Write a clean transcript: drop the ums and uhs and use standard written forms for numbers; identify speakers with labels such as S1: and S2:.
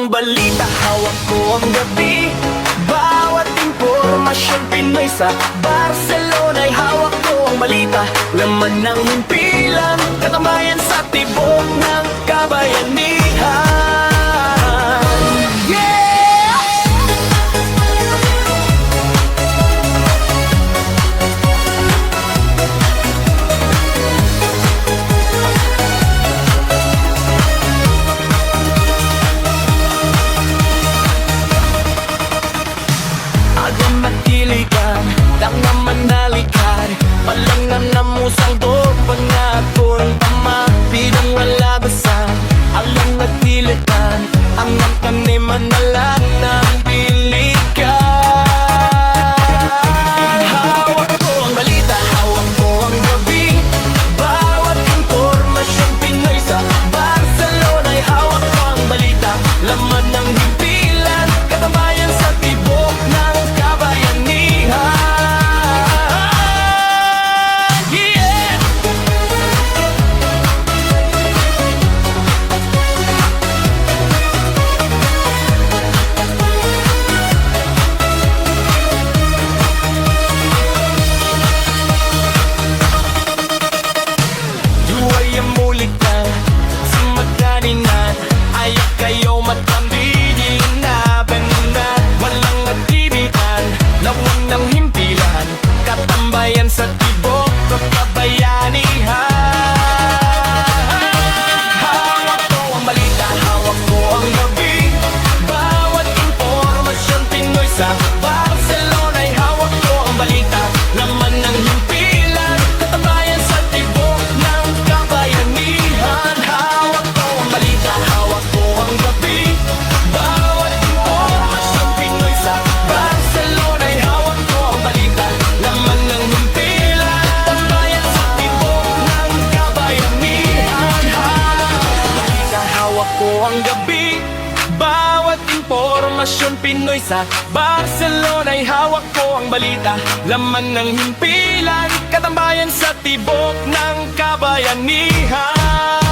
S1: ang balita, hawak ko ang gabi. Bawat impormasyon Pinoy sa Barcelona'y hawak ko ang balita. Laman ng himpilan, katamayan sa tibok ng kabayanihan. Tangang manalikan, palangan na musang do, pangakon tama, bidang malabasan, alang nagtilitan, ang taniman na lang ng pilikan. Hawak ko ang balita, hawak ko ang gabi. Bawat impormasyon Pinoy sa Barcelona'y hawak ko ang balita. Laman ng himpilan, katamayan sa tibok ng kabayanihan. Ayaw kayo matambili na banina. Walang aktibitan, lawang ng himpilan, katambayan sa tibok ng kabayanihan. Hawak ko ang balita, hawak ko ang gabi. Bawat impormasyon Pinoy sa Barcelona'y hawak ko ang balita. Laman ng himpilan, katambayan sa tibok ng kabayanihan. Hawak ko ang balita, hawak ko ang gabi. Bawat impormasyon Pinoy sa Barcelona'y hawak ko ang balita. Laman ng himpilan, katambayan sa tibok ng kabayanihan. Balita, hawak ko ang gabi. Bawat impormasyon Pinoy sa Barcelona'y hawak ko ang balita. Laman ng himpilan, katambayan sa tibok ng kabayanihan.